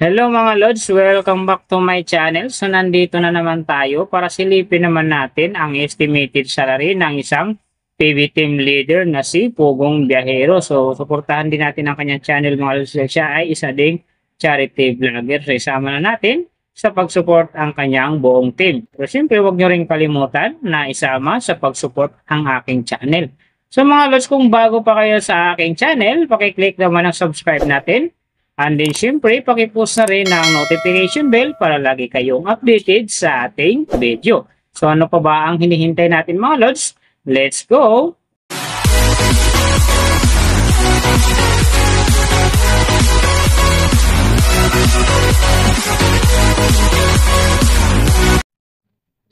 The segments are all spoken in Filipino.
Hello mga Lods, welcome back to my channel. So nandito na naman tayo para silipin naman natin ang estimated salary ng isang PB team leader na si Pugong Biyahero. So suportahan din natin ang kanyang channel mga Lods. Siya ay isa ding charity vlogger. So isama na natin sa pag-support ang kanyang buong team. Pero siyempre huwag nyo rin kalimutan na isama sa pag-support ang aking channel. So mga Lods, kung bago pa kayo sa aking channel, pakiclick naman ang subscribe natin. And then syempre, pakipost na rin ang notification bell para lagi kayong updated sa ating video. So ano pa ba ang hinihintay natin mga Lods? Let's go!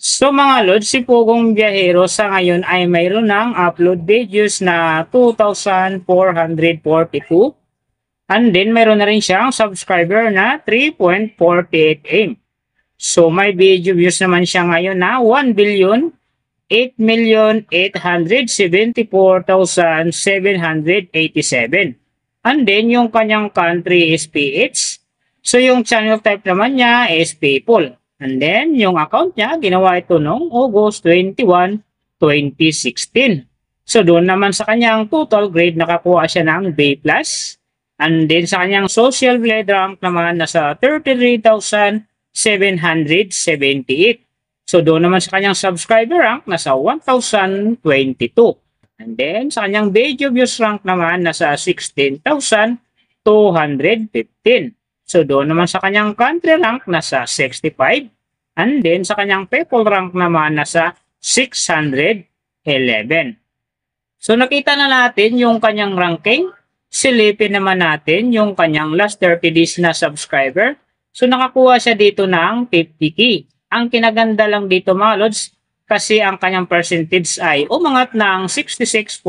So mga Lods, si Pugong Biyahero sa ngayon ay mayroon ng upload videos na 2,442. And then, mayroon na rin siyang subscriber na 3.48M. So, may video views naman siya ngayon na 1,08,874,787. And then, yung kanyang country is PH. So, yung channel type naman niya is People. And then, yung account niya, ginawa ito noong August 21, 2016. So, doon naman sa kanyang total grade, nakakuha siya ng B+. And then sa kanyang social media rank naman nasa 33,778. So doon naman sa kanyang subscriber rank nasa 1,022. And then sa kanyang video views rank naman nasa 16,215. So doon naman sa kanyang country rank nasa 65. And then sa kanyang people rank naman nasa 611. So nakita na natin yung kanyang ranking. Silipin naman natin yung kanyang last 30 days na subscriber. So nakakuha siya dito ng 50k. Ang kinaganda lang dito mga Lods, kasi ang kanyang percentage ay umangat ng 66.7%,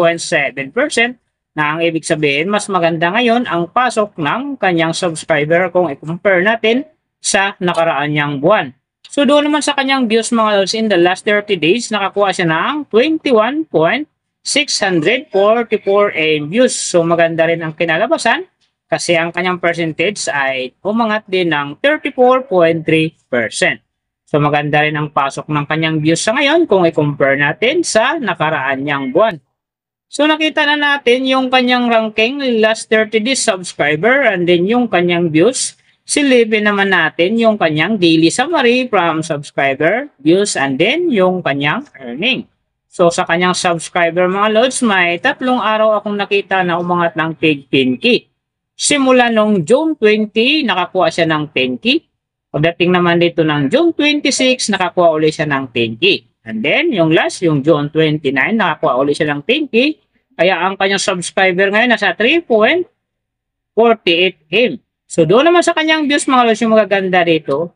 na ang ibig sabihin mas maganda ngayon ang pasok ng kanyang subscriber kung i-compare natin sa nakaraan niyang buwan. So doon naman sa kanyang views mga Lods, in the last 30 days nakakuha siya ng 21,644 views. So maganda rin ang kinalabasan kasi ang kanyang percentage ay umangat din ng 34.3%. So maganda rin ang pasok ng kanyang views sa ngayon kung i-compare natin sa nakaraan niyang buwan. So nakita na natin yung kanyang ranking last 30 days subscriber and then yung kanyang views. Silipin naman natin yung kanyang daily summary from subscriber, views, and then yung kanyang earning. So sa kanyang subscriber mga Lods, may 3 araw akong nakita na umangat ng 10k. Simula nung June 20, nakakuha siya ng 10k. Pagdating naman dito ng June 26, nakakuha ulit siya ng 10k. And then yung last, yung June 29, nakakuha ulit siya ng 10k. Kaya ang kanyang subscriber ngayon nasa 3.48M. So doon naman sa kanyang views mga Lods, yung magaganda dito,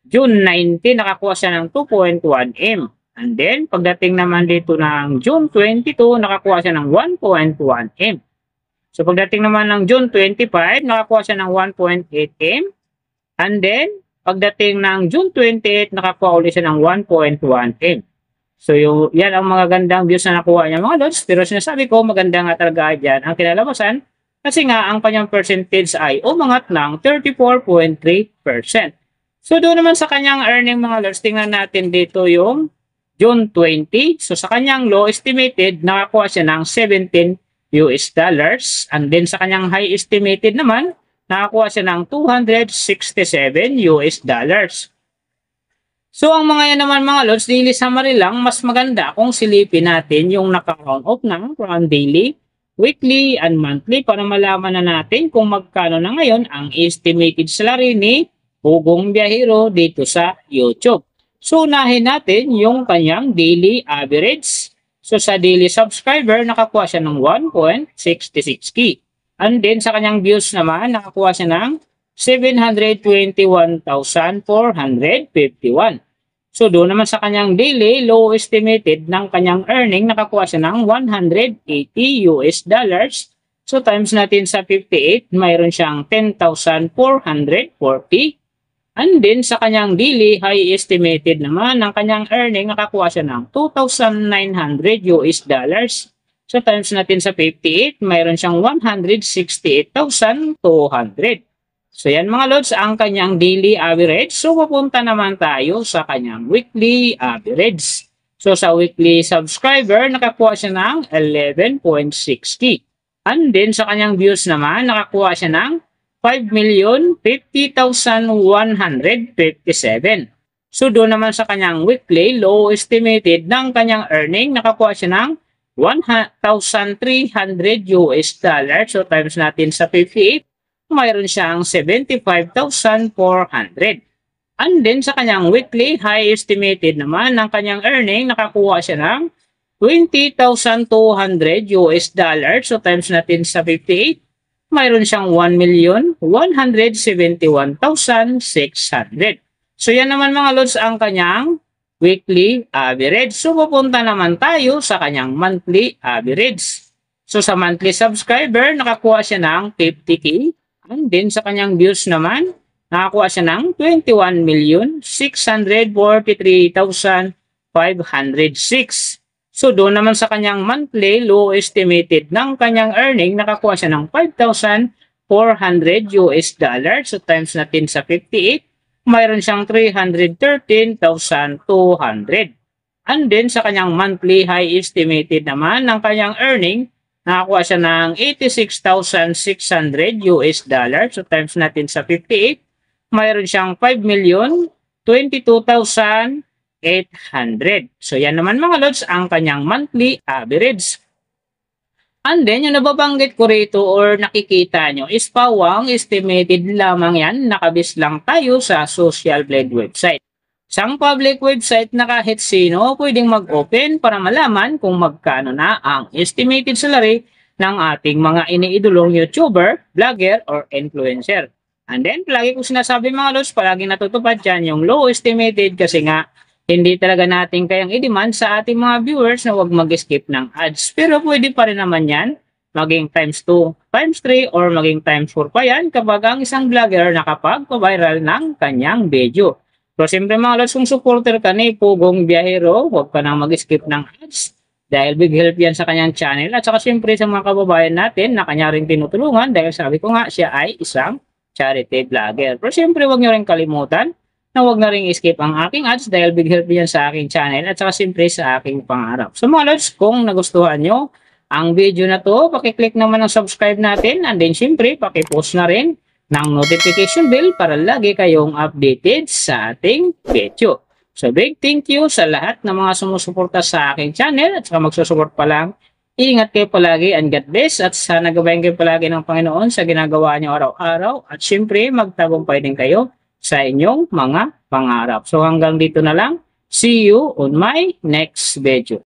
June 19, nakakuha siya ng 2.1M. And then, pagdating naman dito ng June 22, nakakuha siya ng 1.1M. So, pagdating naman ng June 25, nakakuha siya ng 1.8M. And then, pagdating ng June 28, nakakuha ulit siya ng 1.1M. So, yan ang mga gandang views na nakuha niya mga Lods. Pero sinasabi ko, maganda nga talaga dyan ang kinalabasan. Kasi nga, ang kanyang percentage ay umangat ng 34.3%. So, doon naman sa kanyang earning mga Lods, tingnan natin dito yung June 20. So sa kanyang low estimated, nakakuha siya ng $17. And then sa kanyang high estimated naman, nakakuha siya ng $267. So ang mga yan naman mga Lods, daily summary lang, mas maganda kung silipin natin yung naka-round off ng from daily, weekly, and monthly para malaman na natin kung magkano na ngayon ang estimated salary ni Pugong Biyahero dito sa YouTube. So, unahin natin yung kanyang daily average. So, sa daily subscriber, nakakuha siya ng 1.66k. And then, sa kanyang views naman, nakakuha siya ng 721,451. So, doon naman sa kanyang daily, low estimated ng kanyang earning, nakakuha siya ng $180. So, times natin sa 58, mayroon siyang 10,440. And then, sa kanyang daily, high estimated naman, ng kanyang earning, nakakuha siya ng $2,900. So, times natin sa 58, mayroon siyang 168,200. So yan mga lods, ang kanyang daily average. So pupunta naman tayo sa kanyang weekly average. So sa weekly subscriber, nakakuha siya ng 11.60. And then sa kanyang views naman, nakakuha siya ng 5,050,157. So doon naman sa kanyang weekly, low estimated ng kanyang earning, nakakuha siya ng 1,300 US dollar. So times natin sa 58, mayroon siyang 75,400. And then sa kanyang weekly, high estimated naman ng kanyang earning, nakakuha siya ng 20,200 US dollar. So times natin sa 58, mayroon siyang 1,171,600. So yan naman mga lods ang kanyang weekly average. So pupunta naman tayo sa kanyang monthly average. So sa monthly subscriber, nakakuha siya ng 50K. And then sa kanyang views naman, nakakuha siya ng 21,643,506. So doon naman sa kanyang monthly, low estimated ng kanyang earning, nakakuha siya ng 5,400 US dollar. So times natin sa 58, mayroon siyang 313,200. And then sa kanyang monthly, high estimated naman ng kanyang earning, nakakuha siya ng 86,600 US dollar. So times natin sa 58, mayroon siyang 5,022,800. So yan naman mga lods ang kanyang monthly average. And then yung nababanggit ko rito or nakikita nyo is pawang estimated lamang yan. Nakabis lang tayo sa Social Blade website. Isang public website na kahit sino pwedeng mag-open para malaman kung magkano na ang estimated salary ng ating mga iniidolong YouTuber, vlogger, or influencer. And then, palagi kong sinasabi mga lods, palagi natutupad dyan yung low estimated kasi nga hindi talaga natin kayang i-demand sa ating mga viewers na huwag mag-skip ng ads. Pero pwede pa rin naman yan maging times 2, times 3, or maging times 4 pa yan kapag ang isang vlogger nakapag-viral ng kanyang video. So, siyempre mga lods, kung supporter ka ni Pugong Biyahero, huwag ka nang mag-skip ng ads dahil big help yan sa kanyang channel. At saka siyempre sa mga kababayan natin na kanya rin tinutulungan dahil sabi ko nga siya ay isang charity vlogger. Pero siyempre huwag nyo rin kalimutan na huwag na rin skip ang aking ads dahil big help yan sa aking channel at saka siyempre sa aking pangarap. So mga lods, kung nagustuhan nyo ang video na to, pakiclick naman ang subscribe natin and then siyempre pakipost na rin ng notification bell para lagi kayong updated sa ating video. So big thank you sa lahat ng mga sumusuporta sa aking channel at saka magsusupport pa lang. Ingat kayo palagi and God bless at sana gabayan kayo palagi ng Panginoon sa ginagawa niyo araw-araw at syempre magtagumpay din kayo sa inyong mga pangarap. So hanggang dito na lang. See you on my next video.